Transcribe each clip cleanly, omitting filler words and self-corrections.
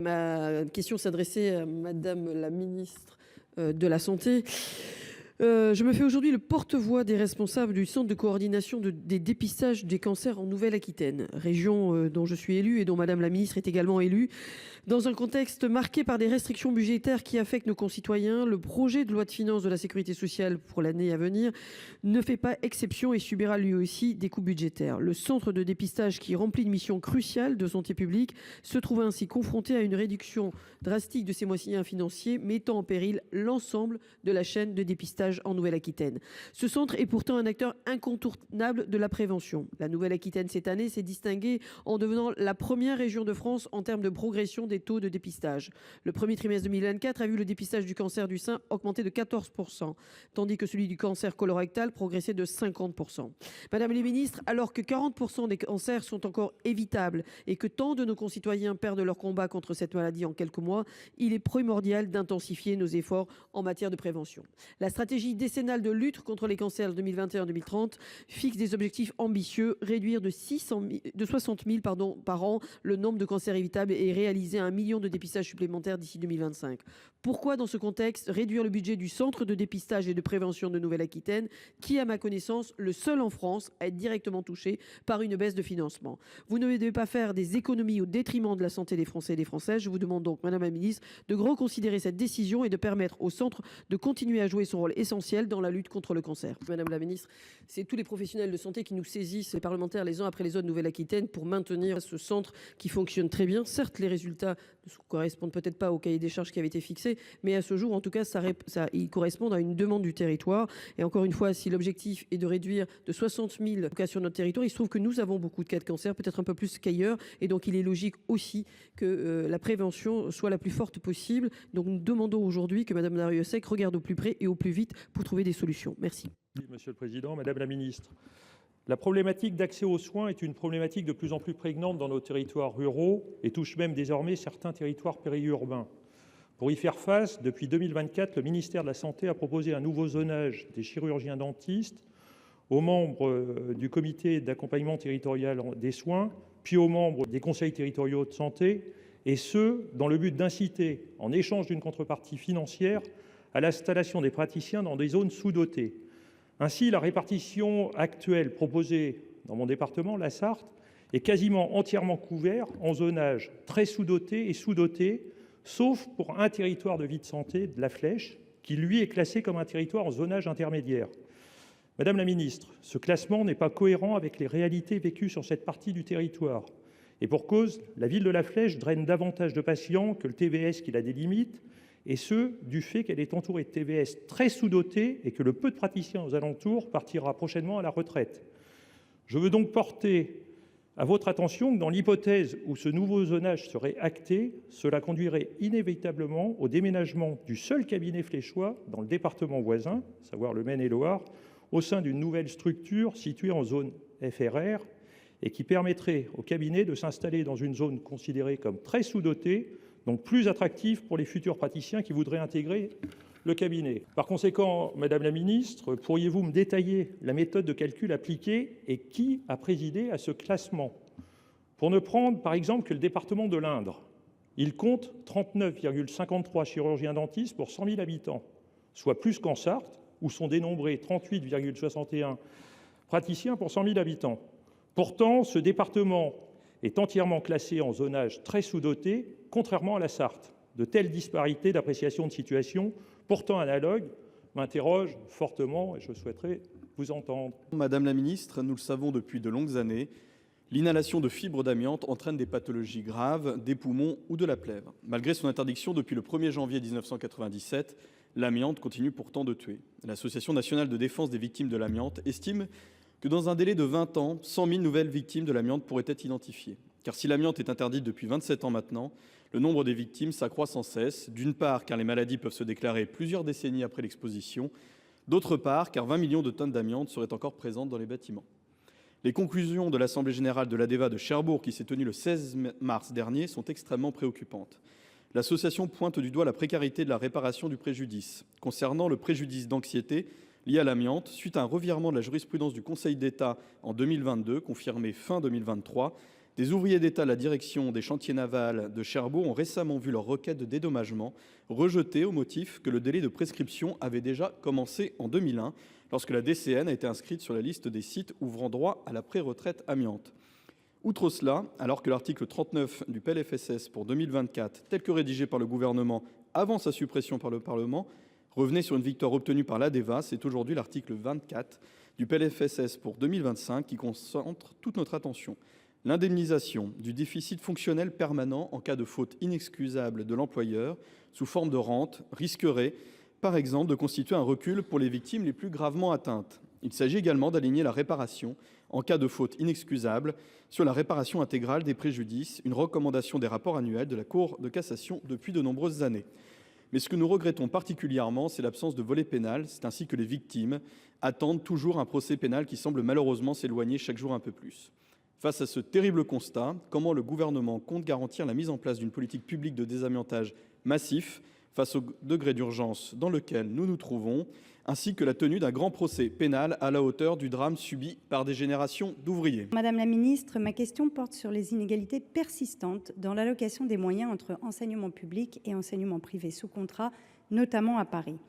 Ma question s'adressait à Madame la ministre de la Santé. Je me fais aujourd'hui le porte-voix des responsables du centre de coordination des dépistages des cancers en Nouvelle-Aquitaine, région dont je suis élue et dont Madame la ministre est également élue. Dans un contexte marqué par des restrictions budgétaires qui affectent nos concitoyens, le projet de loi de finances de la sécurité sociale pour l'année à venir ne fait pas exception et subira lui aussi des coûts budgétaires. Le centre de dépistage, qui remplit une mission cruciale de santé publique, se trouve ainsi confronté à une réduction drastique de ses moyens financiers, mettant en péril l'ensemble de la chaîne de dépistage en Nouvelle-Aquitaine. Ce centre est pourtant un acteur incontournable de la prévention. La Nouvelle-Aquitaine, cette année, s'est distinguée en devenant la première région de France en termes de progression des taux de dépistage. Le premier trimestre 2024 a vu le dépistage du cancer du sein augmenter de 14%, tandis que celui du cancer colorectal progressait de 50%. Madame la ministre, alors que 40% des cancers sont encore évitables et que tant de nos concitoyens perdent leur combat contre cette maladie en quelques mois, il est primordial d'intensifier nos efforts en matière de prévention. La stratégie décennale de lutte contre les cancers 2021-2030 fixe des objectifs ambitieux: réduire de 60 000 par an le nombre de cancers évitables et réaliser 1 million de dépistages supplémentaires d'ici 2025. Pourquoi, dans ce contexte, réduire le budget du centre de dépistage et de prévention de Nouvelle-Aquitaine, qui est, à ma connaissance, le seul en France à être directement touché par une baisse de financement? Vous ne devez pas faire des économies au détriment de la santé des Français et des Françaises. Je vous demande donc, Madame la ministre, de reconsidérer cette décision et de permettre au centre de continuer à jouer son rôle essentiel dans la lutte contre le cancer. Madame la ministre, c'est tous les professionnels de santé qui nous saisissent, les parlementaires les uns après les autres de Nouvelle-Aquitaine, pour maintenir ce centre qui fonctionne très bien. Certes, les résultats ne correspondent peut-être pas au cahier des charges qui avait été fixé, mais à ce jour, en tout cas, ils correspondent à une demande du territoire. Et encore une fois, si l'objectif est de réduire de 60 000 cas sur notre territoire, il se trouve que nous avons beaucoup de cas de cancer, peut-être un peu plus qu'ailleurs. Et donc, il est logique aussi que la prévention soit la plus forte possible. Donc, nous demandons aujourd'hui que Madame Darrieussecq regarde au plus près et au plus vite pour trouver des solutions. Merci. Monsieur le Président, Madame la Ministre, la problématique d'accès aux soins est une problématique de plus en plus prégnante dans nos territoires ruraux et touche même désormais certains territoires périurbains. Pour y faire face, depuis 2024, le ministère de la Santé a proposé un nouveau zonage des chirurgiens dentistes aux membres du comité d'accompagnement territorial des soins, puis aux membres des conseils territoriaux de santé, et ce, dans le but d'inciter, en échange d'une contrepartie financière, à l'installation des praticiens dans des zones sous-dotées. Ainsi, la répartition actuelle proposée dans mon département, la Sarthe, est quasiment entièrement couverte en zonage très sous-doté et sous-doté, sauf pour un territoire de vie de santé de la Flèche, qui lui est classé comme un territoire en zonage intermédiaire. Madame la ministre, ce classement n'est pas cohérent avec les réalités vécues sur cette partie du territoire. Et pour cause, la ville de la Flèche draine davantage de patients que le TVS qui la délimite, et ce, du fait qu'elle est entourée de TVS très sous-dotés et que le peu de praticiens aux alentours partira prochainement à la retraite. Je veux donc porter à votre attention que dans l'hypothèse où ce nouveau zonage serait acté, cela conduirait inévitablement au déménagement du seul cabinet fléchois dans le département voisin, à savoir le Maine-et-Loire, au sein d'une nouvelle structure située en zone FRR et qui permettrait au cabinet de s'installer dans une zone considérée comme très sous-dotée, donc plus attractive pour les futurs praticiens qui voudraient intégrer le cabinet. Par conséquent, Madame la Ministre, pourriez-vous me détailler la méthode de calcul appliquée et qui a présidé à ce classement? Pour ne prendre par exemple que le département de l'Indre, il compte 39,53 chirurgiens dentistes pour 100 000 habitants, soit plus qu'en Sarthe, où sont dénombrés 38,61 praticiens pour 100 000 habitants. Pourtant, ce département est entièrement classé en zonage très sous-doté, contrairement à la Sarthe. De telles disparités d'appréciation de situation, pourtant analogues, m'interrogent fortement et je souhaiterais vous entendre. Madame la ministre, nous le savons depuis de longues années, l'inhalation de fibres d'amiante entraîne des pathologies graves des poumons ou de la plèvre. Malgré son interdiction depuis le 1er janvier 1997, l'amiante continue pourtant de tuer. L'Association nationale de défense des victimes de l'amiante estime que dans un délai de 20 ans, 100 000 nouvelles victimes de l'amiante pourraient être identifiées. Car si l'amiante est interdite depuis 27 ans maintenant, le nombre des victimes s'accroît sans cesse, d'une part car les maladies peuvent se déclarer plusieurs décennies après l'exposition, d'autre part car 20 millions de tonnes d'amiante seraient encore présentes dans les bâtiments. Les conclusions de l'Assemblée générale de l'ADEVA de Cherbourg, qui s'est tenue le 16 mars dernier, sont extrêmement préoccupantes. L'association pointe du doigt la précarité de la réparation du préjudice. Concernant le préjudice d'anxiété lié à l'amiante, suite à un revirement de la jurisprudence du Conseil d'État en 2022, confirmé fin 2023, Des ouvriers d'État de la direction des chantiers navals de Cherbourg ont récemment vu leur requête de dédommagement rejetée au motif que le délai de prescription avait déjà commencé en 2001, lorsque la DCN a été inscrite sur la liste des sites ouvrant droit à la pré-retraite amiante. Outre cela, alors que l'article 39 du PLFSS pour 2024, tel que rédigé par le gouvernement avant sa suppression par le Parlement, revenait sur une victoire obtenue par l'ADEVA, c'est aujourd'hui l'article 24 du PLFSS pour 2025 qui concentre toute notre attention. L'indemnisation du déficit fonctionnel permanent en cas de faute inexcusable de l'employeur sous forme de rente risquerait, par exemple, de constituer un recul pour les victimes les plus gravement atteintes. Il s'agit également d'aligner la réparation en cas de faute inexcusable sur la réparation intégrale des préjudices, une recommandation des rapports annuels de la Cour de cassation depuis de nombreuses années. Mais ce que nous regrettons particulièrement, c'est l'absence de volet pénal. C'est ainsi que les victimes attendent toujours un procès pénal qui semble malheureusement s'éloigner chaque jour un peu plus. Face à ce terrible constat, comment le gouvernement compte garantir la mise en place d'une politique publique de désamiantage massif face au degré d'urgence dans lequel nous nous trouvons, ainsi que la tenue d'un grand procès pénal à la hauteur du drame subi par des générations d'ouvriers? Madame la ministre, ma question porte sur les inégalités persistantes dans l'allocation des moyens entre enseignement public et enseignement privé sous contrat, notamment à Paris.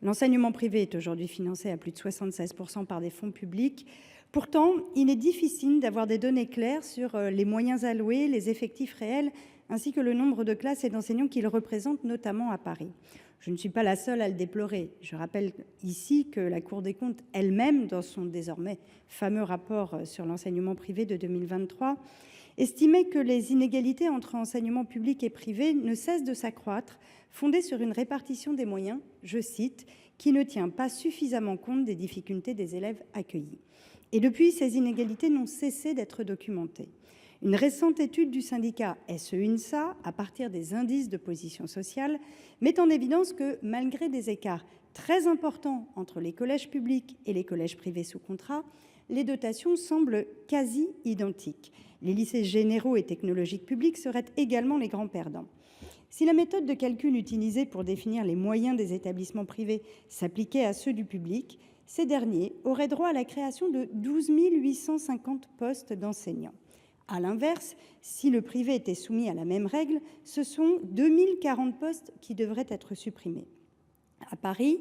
L'enseignement privé est aujourd'hui financé à plus de 76% par des fonds publics. Pourtant, il est difficile d'avoir des données claires sur les moyens alloués, les effectifs réels, ainsi que le nombre de classes et d'enseignants qu'ils représentent, notamment à Paris. Je ne suis pas la seule à le déplorer. Je rappelle ici que la Cour des comptes elle-même, dans son désormais fameux rapport sur l'enseignement privé de 2023, estimait que les inégalités entre enseignement public et privé ne cessent de s'accroître, fondées sur une répartition des moyens, je cite, qui ne tient pas suffisamment compte des difficultés des élèves accueillis. Et depuis, ces inégalités n'ont cessé d'être documentées. Une récente étude du syndicat SE-UNSA, à partir des indices de position sociale, met en évidence que malgré des écarts très importants entre les collèges publics et les collèges privés sous contrat, les dotations semblent quasi identiques. Les lycées généraux et technologiques publics seraient également les grands perdants. Si la méthode de calcul utilisée pour définir les moyens des établissements privés s'appliquait à ceux du public, ces derniers auraient droit à la création de 12 850 postes d'enseignants. A l'inverse, si le privé était soumis à la même règle, ce sont 2040 postes qui devraient être supprimés. À Paris,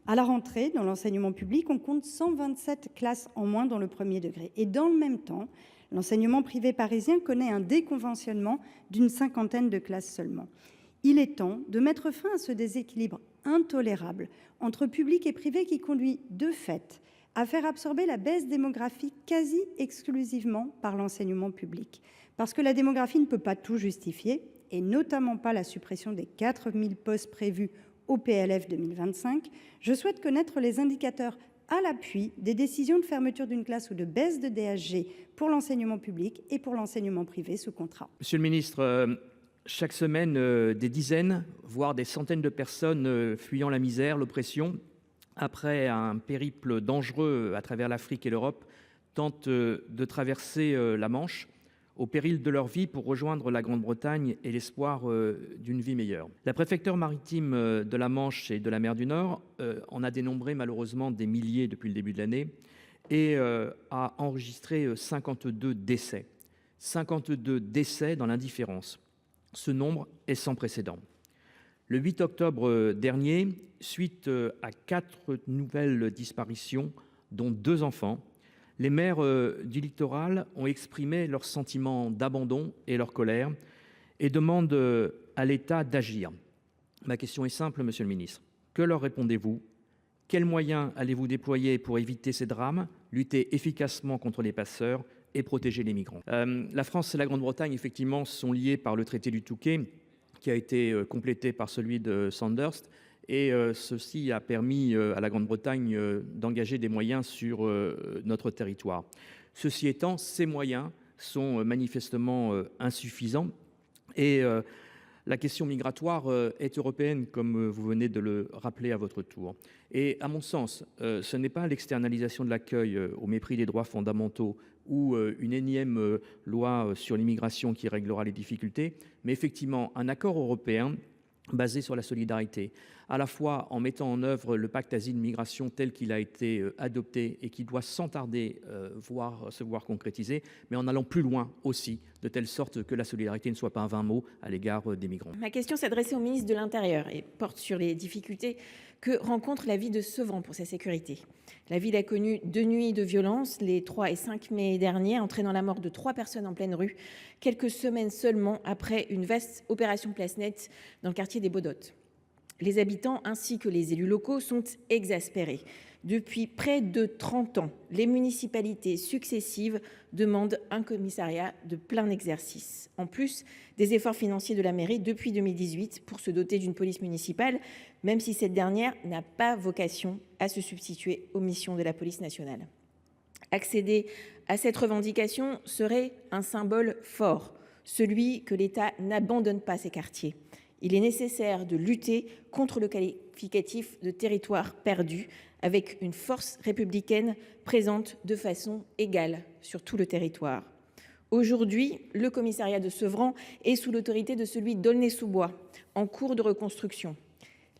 à la rentrée, dans l'enseignement public, on compte 127 classes en moins dans le premier degré. Et dans le même temps, l'enseignement privé parisien connaît un déconventionnement d'une 50aine de classes seulement. Il est temps de mettre fin à ce déséquilibre intolérable entre public et privé qui conduit de fait à faire absorber la baisse démographique quasi exclusivement par l'enseignement public. Parce que la démographie ne peut pas tout justifier, et notamment pas la suppression des 4000 postes prévus au PLF 2025, je souhaite connaître les indicateurs à l'appui des décisions de fermeture d'une classe ou de baisse de DSG pour l'enseignement public et pour l'enseignement privé sous contrat. Monsieur le ministre, chaque semaine, des dizaines, voire des centaines de personnes fuyant la misère, l'oppression, après un périple dangereux à travers l'Afrique et l'Europe, tentent de traverser la Manche au péril de leur vie pour rejoindre la Grande-Bretagne et l'espoir d'une vie meilleure. La préfecture maritime de la Manche et de la mer du Nord en a dénombré malheureusement des milliers depuis le début de l'année et a enregistré 52 décès. 52 décès dans l'indifférence. Ce nombre est sans précédent. Le 8 octobre dernier, suite à 4 nouvelles disparitions, dont 2 enfants, les maires du littoral ont exprimé leur sentiment d'abandon et leur colère et demandent à l'État d'agir. Ma question est simple, monsieur le ministre. Que leur répondez-vous ? Quels moyens allez-vous déployer pour éviter ces drames, lutter efficacement contre les passeurs et protéger les migrants ? La France et la Grande-Bretagne, effectivement, sont liées par le traité du Touquet, qui a été complété par celui de Sandhurst. Et ceci a permis à la Grande-Bretagne d'engager des moyens sur notre territoire. Ceci étant, ces moyens sont manifestement insuffisants. Et la question migratoire est européenne, comme vous venez de le rappeler à votre tour. Et à mon sens, ce n'est pas l'externalisation de l'accueil au mépris des droits fondamentaux ou une énième loi sur l'immigration qui réglera les difficultés, mais effectivement un accord européen basé sur la solidarité, à la fois en mettant en œuvre le pacte asile-migration tel qu'il a été adopté et qui doit sans tarder se voir concrétisé, mais en allant plus loin aussi, de telle sorte que la solidarité ne soit pas un vain mot à l'égard des migrants. Ma question s'adressait au ministre de l'Intérieur et porte sur les difficultés que rencontre la ville de Sevran pour sa sécurité. La ville a connu 2 nuits de violence, les 3 et 5 mai derniers, entraînant la mort de 3 personnes en pleine rue, quelques semaines seulement après une vaste opération Place Nette dans le quartier des Baudottes. Les habitants ainsi que les élus locaux sont exaspérés. Depuis près de 30 ans, les municipalités successives demandent un commissariat de plein exercice, en plus des efforts financiers de la mairie depuis 2018 pour se doter d'une police municipale, même si cette dernière n'a pas vocation à se substituer aux missions de la police nationale. Accéder à cette revendication serait un symbole fort, celui que l'État n'abandonne pas ses quartiers. Il est nécessaire de lutter contre le qualificatif de territoire perdu avec une force républicaine présente de façon égale sur tout le territoire. Aujourd'hui, le commissariat de Sevran est sous l'autorité de celui d'Aulnay-sous-Bois, en cours de reconstruction.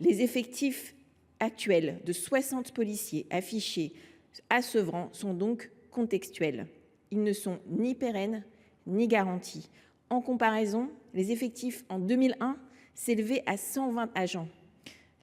Les effectifs actuels de 60 policiers affichés à Sevran sont donc contextuels. Ils ne sont ni pérennes ni garantis. En comparaison, les effectifs en 2001 s'élevaient à 120 agents.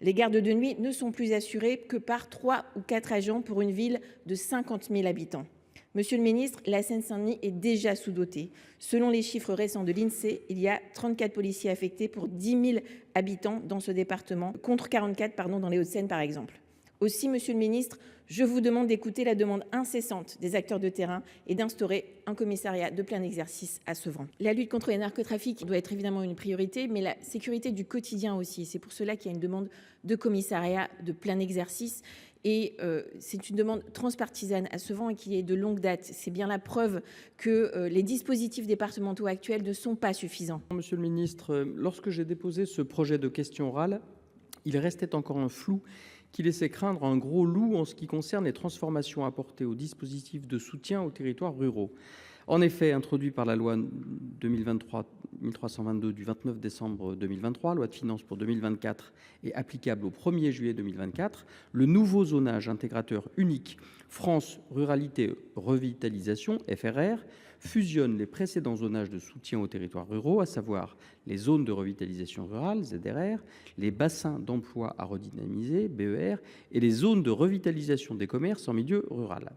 Les gardes de nuit ne sont plus assurés que par 3 ou 4 agents pour une ville de 50 000 habitants. Monsieur le ministre, la Seine-Saint-Denis est déjà sous-dotée. Selon les chiffres récents de l'INSEE, il y a 34 policiers affectés pour 10 000 habitants dans ce département, contre 44 dans les Hauts-de-Seine par exemple. Aussi, monsieur le ministre, je vous demande d'écouter la demande incessante des acteurs de terrain et d'instaurer un commissariat de plein exercice à Sevran. La lutte contre les narcotrafics doit être évidemment une priorité, mais la sécurité du quotidien aussi. C'est pour cela qu'il y a une demande de commissariat de plein exercice. Et c'est une demande transpartisane à Sevran et qui est de longue date. C'est bien la preuve que les dispositifs départementaux actuels ne sont pas suffisants. Monsieur le ministre, lorsque j'ai déposé ce projet de question orale, il restait encore un flou qui laissait craindre un gros loup en ce qui concerne les transformations apportées aux dispositifs de soutien aux territoires ruraux. En effet, introduit par la loi 2023-1322 du 29 décembre 2023, loi de finances pour 2024 et applicable au 1er juillet 2024, le nouveau zonage intégrateur unique France Ruralité Revitalisation, FRR, fusionne les précédents zonages de soutien aux territoires ruraux, à savoir les zones de revitalisation rurale, ZRR, les bassins d'emploi à redynamiser, BER, et les zones de revitalisation des commerces en milieu rural.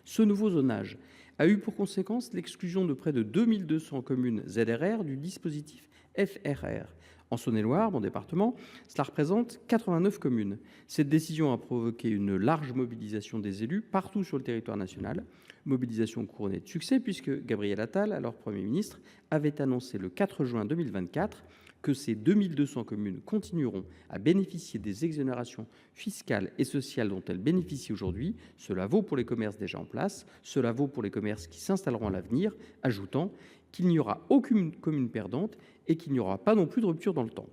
Ce nouveau zonage a eu pour conséquence l'exclusion de près de 2200 communes ZRR du dispositif FRR. En Saône-et-Loire, mon département, cela représente 89 communes. Cette décision a provoqué une large mobilisation des élus partout sur le territoire national. Mobilisation couronnée de succès puisque Gabriel Attal, alors Premier ministre, avait annoncé le 4 juin 2024 que ces 2200 communes continueront à bénéficier des exonérations fiscales et sociales dont elles bénéficient aujourd'hui. Cela vaut pour les commerces déjà en place, cela vaut pour les commerces qui s'installeront à l'avenir, ajoutant qu'il n'y aura aucune commune perdante et qu'il n'y aura pas non plus de rupture dans le temps.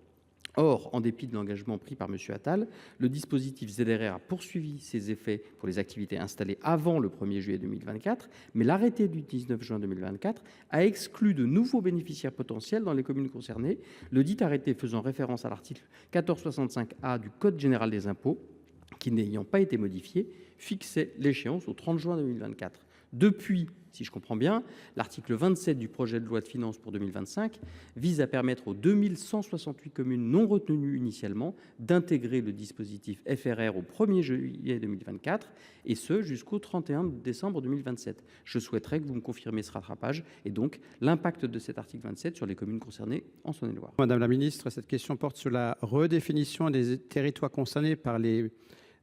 Or, en dépit de l'engagement pris par M. Attal, le dispositif ZRR a poursuivi ses effets pour les activités installées avant le 1er juillet 2024, mais l'arrêté du 19 juin 2024 a exclu de nouveaux bénéficiaires potentiels dans les communes concernées, le dit arrêté faisant référence à l'article 1465A du Code général des impôts, qui n'ayant pas été modifié, fixait l'échéance au 30 juin 2024. Depuis, si je comprends bien, l'article 27 du projet de loi de finances pour 2025 vise à permettre aux 2168 communes non retenues initialement d'intégrer le dispositif FRR au 1er juillet 2024 et ce jusqu'au 31 décembre 2027. Je souhaiterais que vous me confirmiez ce rattrapage et donc l'impact de cet article 27 sur les communes concernées en Saône-et-Loire. Madame la ministre, cette question porte sur la redéfinition des territoires concernés par les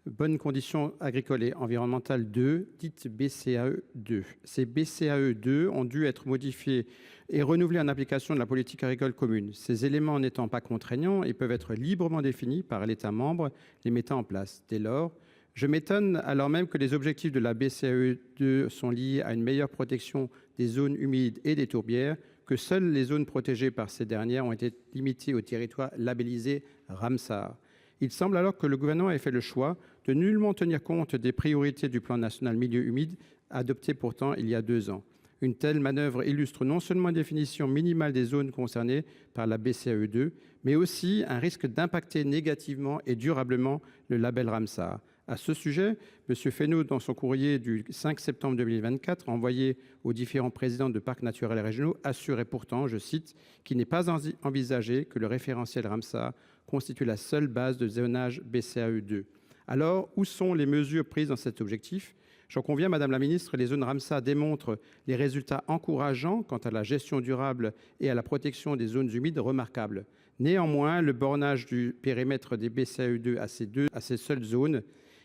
bonnes conditions agricoles et environnementales 2, dites BCAE 2. Ces BCAE 2 ont dû être modifiés et renouvelés en application de la politique agricole commune. Ces éléments n'étant pas contraignants, ils peuvent être librement définis par l'État membre les mettant en place. Dès lors, je m'étonne, alors même que les objectifs de la BCAE 2 sont liés à une meilleure protection des zones humides et des tourbières, que seules les zones protégées par ces dernières ont été limitées au territoire labellisé Ramsar. Il semble alors que le gouvernement ait fait le choix de nullement tenir compte des priorités du plan national milieu humide, adopté pourtant il y a 2 ans. Une telle manœuvre illustre non seulement une définition minimale des zones concernées par la BCAE 2, mais aussi un risque d'impacter négativement et durablement le label Ramsar. À ce sujet, M. Fesneau, dans son courrier du 5 septembre 2024, envoyé aux différents présidents de parcs naturels régionaux, assurait pourtant, je cite, qu'il n'est pas envisagé que le référentiel Ramsar constitue la seule base de zonage BCAE 2. Alors, où sont les mesures prises dans cet objectif ? J'en conviens, Madame la Ministre, les zones Ramsar démontrent les résultats encourageants quant à la gestion durable et à la protection des zones humides remarquables. Néanmoins, le bornage du périmètre des BCAE2 à ces seules zones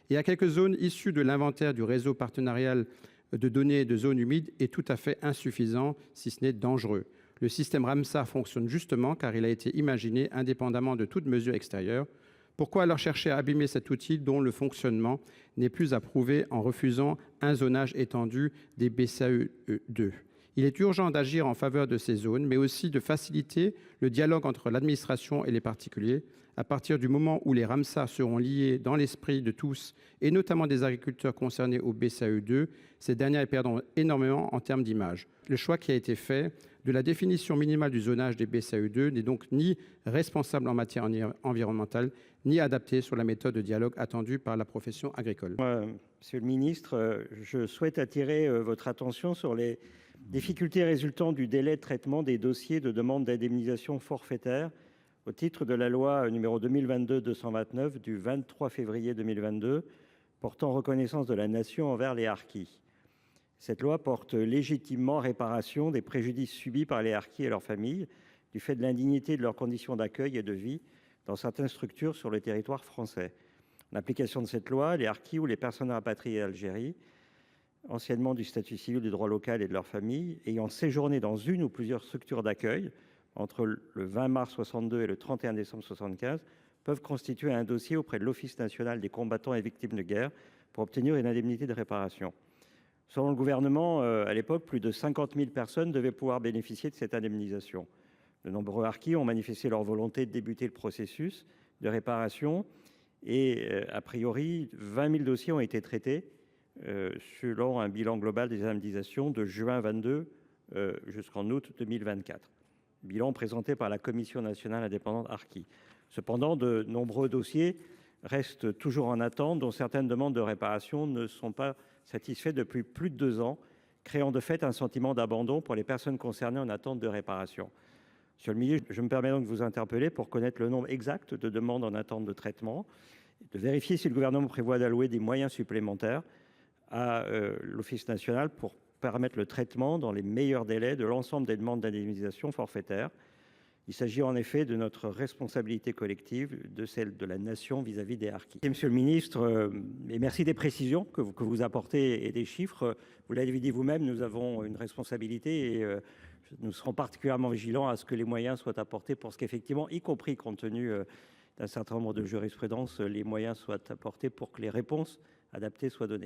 et à quelques zones issues de l'inventaire du réseau partenarial de données de zones humides est tout à fait insuffisant, si ce n'est dangereux. Le système Ramsar fonctionne justement car il a été imaginé indépendamment de toute mesure extérieure. Pourquoi alors chercher à abîmer cet outil dont le fonctionnement n'est plus à prouver en refusant un zonage étendu des BCAE2 ? Il est urgent d'agir en faveur de ces zones, mais aussi de faciliter le dialogue entre l'administration et les particuliers. À partir du moment où les Ramsar seront liés dans l'esprit de tous, et notamment des agriculteurs concernés au BCAE2, ces derniers perdront énormément en termes d'image. Le choix qui a été fait de la définition minimale du zonage des BCAE2 n'est donc ni responsable en matière environnementale, ni adapté sur la méthode de dialogue attendue par la profession agricole. Monsieur le ministre, je souhaite attirer votre attention sur les difficultés résultant du délai de traitement des dossiers de demande d'indemnisation forfaitaire au titre de la loi numéro 2022-229 du 23 février 2022 portant reconnaissance de la nation envers les harkis. Cette loi porte légitimement réparation des préjudices subis par les harkis et leurs familles du fait de l'indignité de leurs conditions d'accueil et de vie dans certaines structures sur le territoire français. En application de cette loi, les harkis ou les personnes rapatriées d'Algérie, anciennement du statut civil du droit local et de leur famille, ayant séjourné dans une ou plusieurs structures d'accueil entre le 20 mars 62 et le 31 décembre 75, peuvent constituer un dossier auprès de l'Office national des combattants et victimes de guerre pour obtenir une indemnité de réparation. Selon le gouvernement, à l'époque, plus de 50 000 personnes devaient pouvoir bénéficier de cette indemnisation. De nombreux harkis ont manifesté leur volonté de débuter le processus de réparation et, a priori, 20 000 dossiers ont été traités selon un bilan global des indemnisations de juin 22 jusqu'en août 2024. Bilan présenté par la Commission nationale indépendante harkis. Cependant, de nombreux dossiers restent toujours en attente, dont certaines demandes de réparation ne sont pas satisfaites depuis plus de 2 ans, créant de fait un sentiment d'abandon pour les personnes concernées en attente de réparation. Monsieur le ministre, je me permets donc de vous interpeller pour connaître le nombre exact de demandes en attente de traitement, de vérifier si le gouvernement prévoit d'allouer des moyens supplémentaires à l'Office national pour permettre le traitement dans les meilleurs délais de l'ensemble des demandes d'indemnisation forfaitaire. Il s'agit en effet de notre responsabilité collective, de celle de la nation vis-à-vis des harkis. Monsieur le ministre, et merci des précisions que vous apportez et des chiffres. Vous l'avez dit vous-même, nous avons une responsabilité et nous serons particulièrement vigilants à ce que les moyens soient apportés pour ce qu'effectivement, y compris compte tenu d'un certain nombre de jurisprudences, les moyens soient apportés pour que les réponses adaptées soient données.